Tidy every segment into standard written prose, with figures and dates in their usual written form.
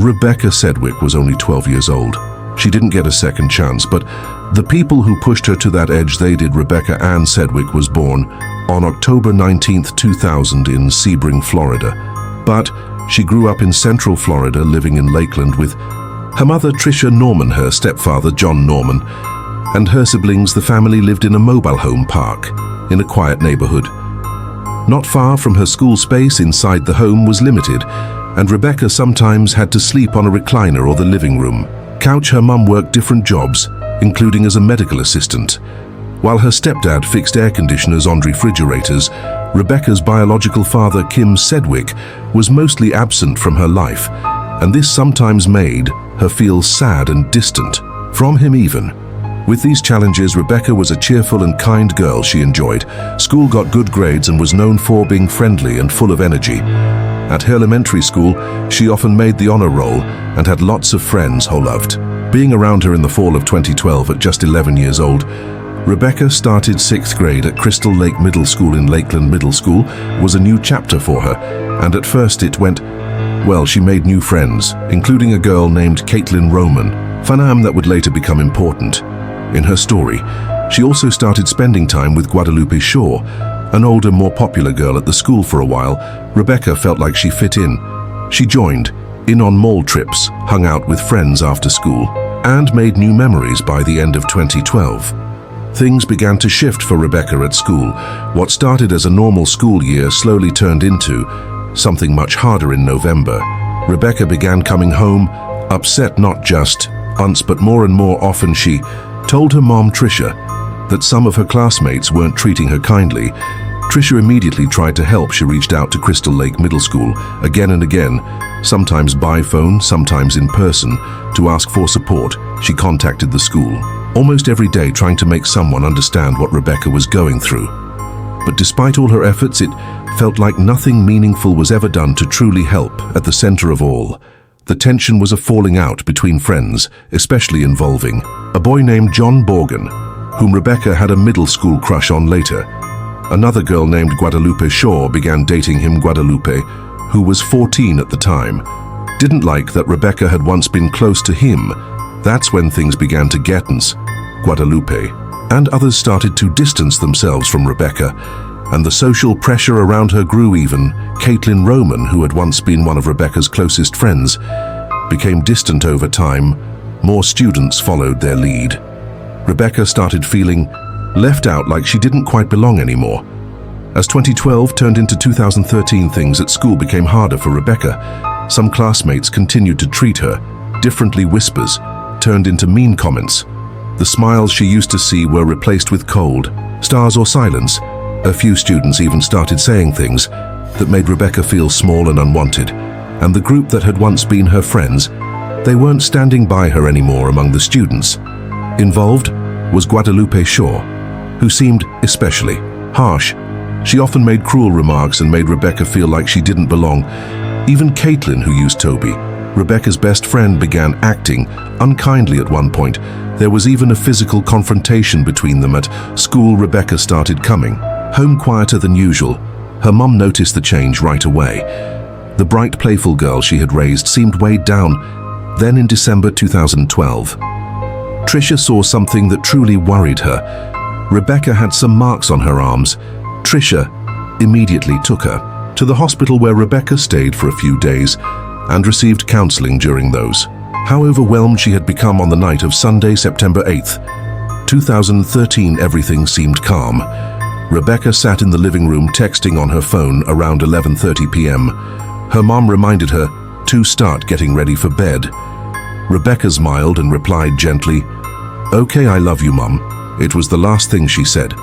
Rebecca Sedwick was only 12 years old. She didn't get a second chance, but the people who pushed her to that edge, they did. Rebecca Ann Sedwick was born on October 19, 2000 in Sebring, Florida. But she grew up in Central Florida, living in Lakeland with her mother, Tricia Norman, her stepfather, John Norman, and her siblings. The family lived in a mobile home park in a quiet neighborhood. Not far from her school, space inside the home was limited, and Rebecca sometimes had to sleep on a recliner or the living room couch. Her mum worked different jobs, including as a medical assistant. While her stepdad fixed air conditioners on refrigerators, Rebecca's biological father, Kim Sedwick, was mostly absent from her life, and this sometimes made her feel sad and distant from him even. With these challenges, Rebecca was a cheerful and kind girl. She enjoyed school, got good grades, and was known for being friendly and full of energy. At her elementary school, she often made the honor roll and had lots of friends who loved being around her. In the fall of 2012, at just 11 years old, Rebecca started 6th grade at Crystal Lake Middle School in Lakeland. Middle school was a new chapter for her, and at first it went well. She made new friends, including a girl named Caitlin Roman, a name that would later become important in her story. She also started spending time with Guadalupe Shaw, an older, more popular girl at the school. For a while, Rebecca felt like she fit in. She joined in on mall trips, hung out with friends after school, and made new memories. By the end of 2012, things began to shift for Rebecca at school. What started as a normal school year slowly turned into something much harder. In November, Rebecca began coming home upset, not just once but more and more often. She told her mom, Tricia, that some of her classmates weren't treating her kindly. Tricia immediately tried to help. She reached out to Crystal Lake Middle School again and again, sometimes by phone, sometimes in person, to ask for support. She contacted the school almost every day, trying to make someone understand what Rebecca was going through. But despite all her efforts, it felt like nothing meaningful was ever done to truly help. At the center of all the tension was a falling out between friends, especially involving a boy named John Borgen, whom Rebecca had a middle school crush on. Later, another girl named Guadalupe Shaw began dating him. Guadalupe, who was 14 at the time, didn't like that Rebecca had once been close to him. That's when things began to get tense. Guadalupe and others started to distance themselves from Rebecca, and the social pressure around her grew. Even Caitlin Roman, who had once been one of Rebecca's closest friends, became distant over time. More students followed their lead. Rebecca started feeling left out, like she didn't quite belong anymore. As 2012 turned into 2013, things at school became harder for Rebecca. Some classmates continued to treat her differently. Whispers turned into mean comments. The smiles she used to see were replaced with cold stars or silence. A few students even started saying things that made Rebecca feel small and unwanted. And the group that had once been her friends, they weren't standing by her anymore. Among the students involved was Guadalupe Shaw, who seemed especially harsh. She often made cruel remarks and made Rebecca feel like she didn't belong. Even Caitlin, who used Toby, Rebecca's best friend, began acting unkindly at one point. There was even a physical confrontation between them at school. Rebecca started coming home quieter than usual. Her mum noticed the change right away. The bright, playful girl she had raised seemed weighed down. Then in December 2012, Tricia saw something that truly worried her. Rebecca had some marks on her arms. Tricia immediately took her to the hospital, where Rebecca stayed for a few days and received counseling during those. How overwhelmed she had become. On the night of Sunday, September 8th, 2013, everything seemed calm. Rebecca sat in the living room texting on her phone around 11:30 p.m. Her mom reminded her to start getting ready for bed. Rebecca smiled and replied gently, "Okay, I love you, Mom." It was the last thing she said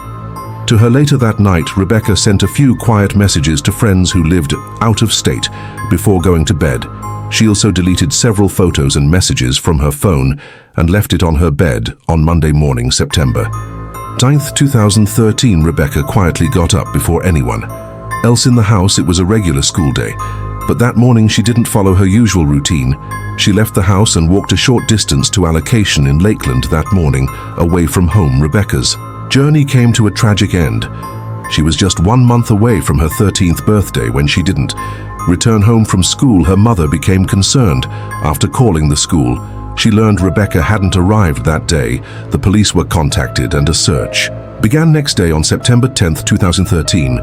to her. Later that night, Rebecca sent a few quiet messages to friends who lived out of state before going to bed. She also deleted several photos and messages from her phone and left it on her bed. On Monday morning, September 9th, 2013, Rebecca quietly got up before anyone else in the house. It was a regular school day, but that morning she didn't follow her usual routine. She left the house and walked a short distance to a location in Lakeland that morning, away from home. Rebecca's journey came to a tragic end. She was just 1 month away from her 13th birthday when she didn't return home from school, her mother became concerned. After calling the school, she learned Rebecca hadn't arrived that day. The police were contacted and a search began next day on September 10, 2013.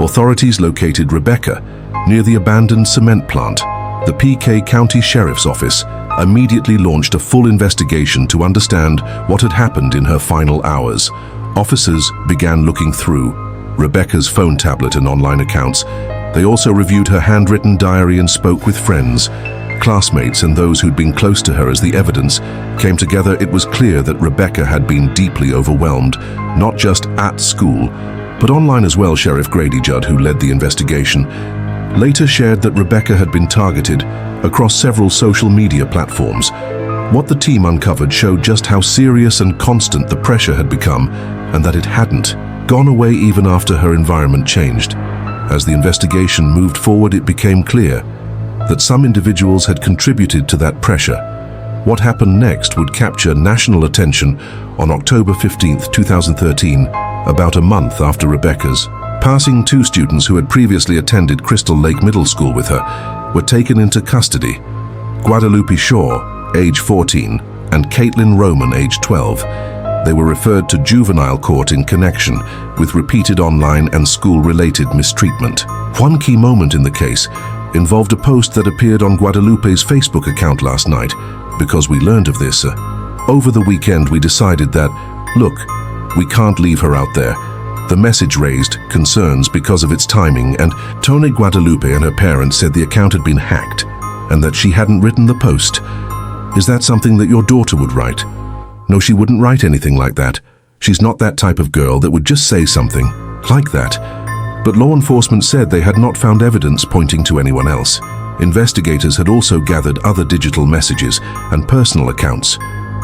Authorities located Rebecca near the abandoned cement plant. The PK County Sheriff's Office immediately launched a full investigation to understand what had happened in her final hours. Officers began looking through Rebecca's phone tablet and online accounts. They also reviewed her handwritten diary and spoke with friends, classmates, and those who'd been close to her. As the evidence came together, it was clear that Rebecca had been deeply overwhelmed, not just at school, but online as well. Sheriff Grady Judd, who led the investigation, later shared that Rebecca had been targeted across several social media platforms. What the team uncovered showed just how serious and constant the pressure had become, and that it hadn't gone away even after her environment changed. As the investigation moved forward, it became clear that some individuals had contributed to that pressure. What happened next would capture national attention on October 15, 2013, about a month after Rebecca's passing. 2 students who had previously attended Crystal Lake Middle School with her were taken into custody. Guadalupe Shaw, age 14, and Caitlin Roman, age 12. They were referred to juvenile court in connection with repeated online and school-related mistreatment. One key moment in the case involved a post that appeared on Guadalupe's Facebook account last night. Because we learned of this over the weekend, we decided that, look, we can't leave her out there. The message raised concerns because of its timing, and Tony Guadalupe and her parents said the account had been hacked and that she hadn't written the post. Is that something that your daughter would write? No, she wouldn't write anything like that. She's not that type of girl that would just say something like that. But law enforcement said they had not found evidence pointing to anyone else. Investigators had also gathered other digital messages and personal accounts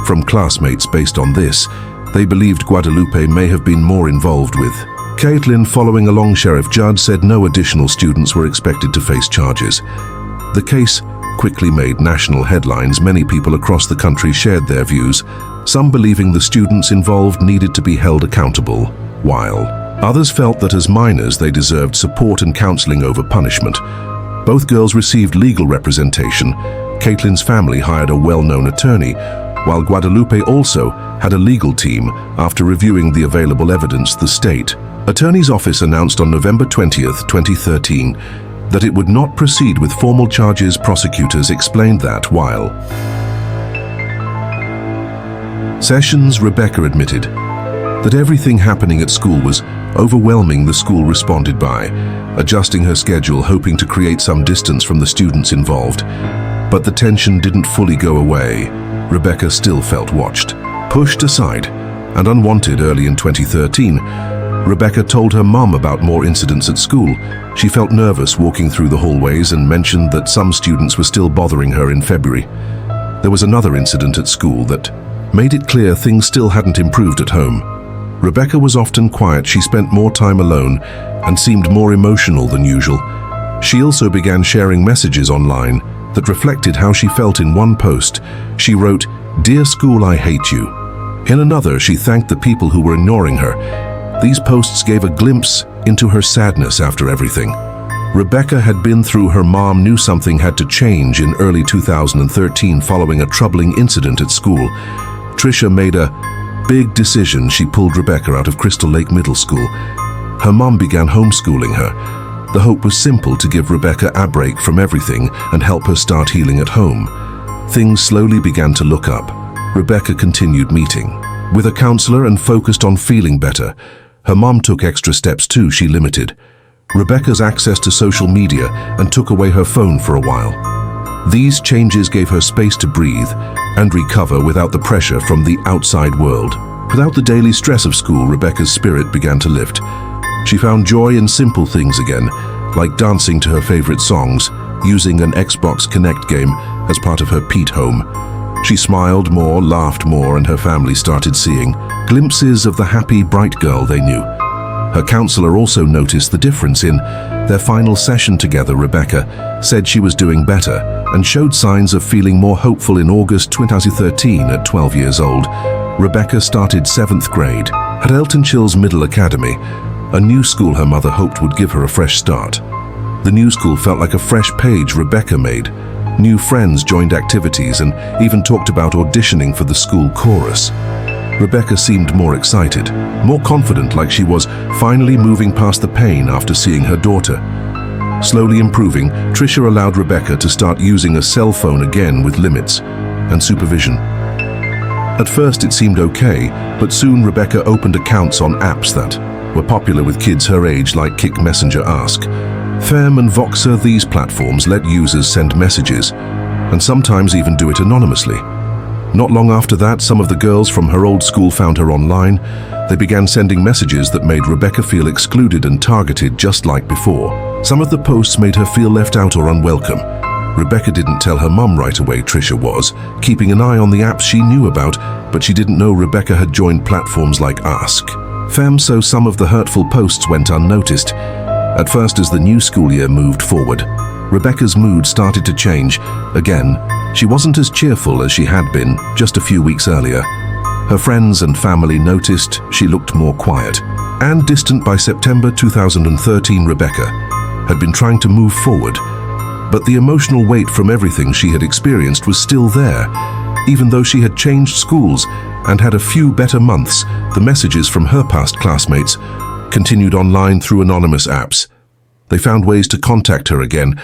from classmates. Based on this, they believed Guadalupe may have been more involved with Caitlin. Following along, Sheriff Judd said no additional students were expected to face charges. The case quickly made national headlines. Many people across the country shared their views, some believing the students involved needed to be held accountable, while others felt that as minors they deserved support and counseling over punishment. Both girls received legal representation. Caitlin's family hired a well-known attorney, while Guadalupe also had a legal team. After reviewing the available evidence, the state attorney's office announced on November 20, 2013, that it would not proceed with formal charges. Prosecutors explained that while sessions, Rebecca admitted that everything happening at school was overwhelming. The school responded by adjusting her schedule, hoping to create some distance from the students involved. But the tension didn't fully go away. Rebecca still felt watched, pushed aside, and unwanted. Early in 2013, Rebecca told her mom about more incidents at school. She felt nervous walking through the hallways and mentioned that some students were still bothering her. In February, there was another incident at school that made it clear things still hadn't improved at home. Rebecca was often quiet. She spent more time alone and seemed more emotional than usual. She also began sharing messages online that reflected how she felt. In one post, she wrote, "Dear school, I hate you." In another, she thanked the people who were ignoring her. These posts gave a glimpse into her sadness after everything Rebecca had been through. Her mom knew something had to change. In early 2013, following a troubling incident at school, Tricia made a big decision. She pulled Rebecca out of Crystal Lake Middle School. Her mom began homeschooling her. The hope was simple: to give Rebecca a break from everything and help her start healing at home. Things slowly began to look up. Rebecca continued meeting with a counselor and focused on feeling better. Her mom took extra steps too. She limited Rebecca's access to social media and took away her phone for a while. These changes gave her space to breathe and recover without the pressure from the outside world. Without the daily stress of school, Rebecca's spirit began to lift. She found joy in simple things again, like dancing to her favorite songs, using an Xbox Connect game as part of her Pete home. She smiled more, laughed more, and her family started seeing glimpses of the happy, bright girl they knew. Her counselor also noticed the difference in their final session together. Rebecca said she was doing better and showed signs of feeling more hopeful. In August 2013, at 12 years old, Rebecca started 7th grade at Elton Chills Middle Academy, a new school her mother hoped would give her a fresh start. The new school felt like a fresh page Rebecca made. New friends joined activities and even talked about auditioning for the school chorus. Rebecca seemed more excited, more confident, like she was finally moving past the pain after seeing her daughter. Slowly improving, Trisha allowed Rebecca to start using a cell phone again with limits and supervision. At first it seemed okay, but soon Rebecca opened accounts on apps that were popular with kids her age, like Kick Messenger Ask. Fem and Voxer, these platforms let users send messages, and sometimes even do it anonymously. Not long after that, some of the girls from her old school found her online. They began sending messages that made Rebecca feel excluded and targeted just like before. Some of the posts made her feel left out or unwelcome. Rebecca didn't tell her mum right away Trisha was keeping an eye on the apps she knew about, but she didn't know Rebecca had joined platforms like Ask Fem, so some of the hurtful posts went unnoticed. At first, as the new school year moved forward, Rebecca's mood started to change. Again, she wasn't as cheerful as she had been just a few weeks earlier. Her friends and family noticed she looked more quiet and distant. By September 2013, Rebecca had been trying to move forward, but the emotional weight from everything she had experienced was still there. Even though she had changed schools and had a few better months, the messages from her past classmates continued online through anonymous apps. They found ways to contact her again,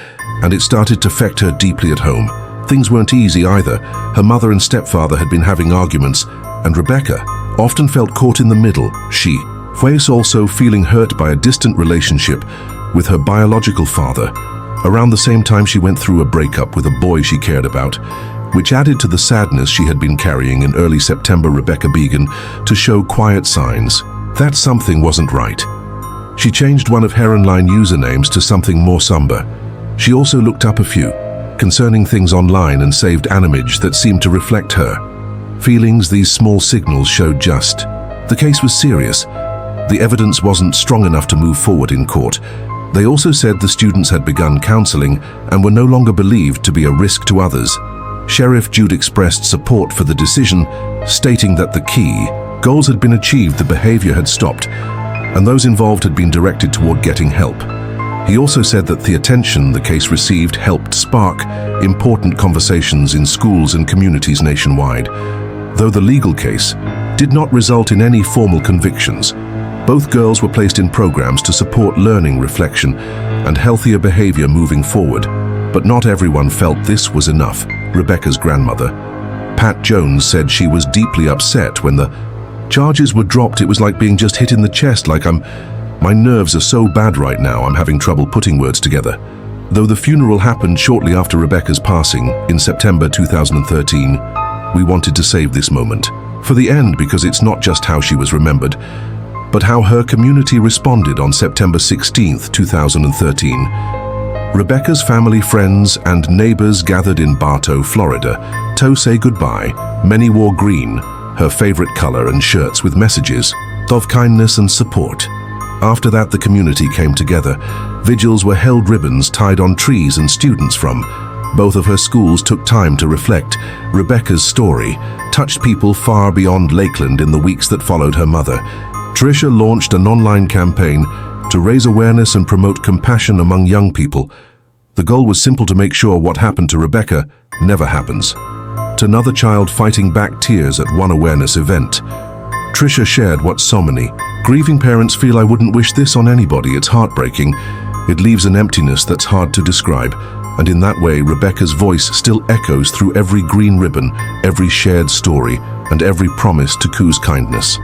and it started to affect her deeply at home. Things weren't easy either. Her mother and stepfather had been having arguments, and Rebecca often felt caught in the middle. She was also feeling hurt by a distant relationship with her biological father. Around the same time, she went through a breakup with a boy she cared about, which added to the sadness she had been carrying. In early September, Rebecca began to show quiet signs that something wasn't right. She changed one of her online usernames to something more somber. She also looked up a few concerning things online and saved an image that seemed to reflect her feelings. These small signals showed just the case was serious. The evidence wasn't strong enough to move forward in court. They also said the students had begun counseling and were no longer believed to be a risk to others. Sheriff Jude expressed support for the decision, stating that the key goals had been achieved, the behavior had stopped, and those involved had been directed toward getting help. He also said that the attention the case received helped spark important conversations in schools and communities nationwide. Though the legal case did not result in any formal convictions, both girls were placed in programs to support learning, reflection, and healthier behavior moving forward. But not everyone felt this was enough. Rebecca's grandmother, Pat Jones, said she was deeply upset when the charges were dropped. It was like being just hit in the chest, like my nerves are so bad right now, I'm having trouble putting words together. Though the funeral happened shortly after Rebecca's passing in September 2013, we wanted to save this moment for the end, because it's not just how she was remembered, but how her community responded on September 16, 2013. Rebecca's family, friends, and neighbors gathered in Bartow, Florida, to say goodbye. Many wore green, her favorite color, and shirts with messages of kindness and support. After that, the community came together. Vigils were held, ribbons tied on trees, and students from both of her schools took time to reflect. Rebecca's story touched people far beyond Lakeland. In the weeks that followed, her mother, Trisha, launched an online campaign to raise awareness and promote compassion among young people. The goal was simple: to make sure what happened to Rebecca never happens to another child. Fighting back tears at one awareness event, Trisha shared what so many grieving parents feel: I wouldn't wish this on anybody. It's heartbreaking. It leaves an emptiness that's hard to describe. And in that way, Rebecca's voice still echoes through every green ribbon, every shared story, and every promise to choose kindness.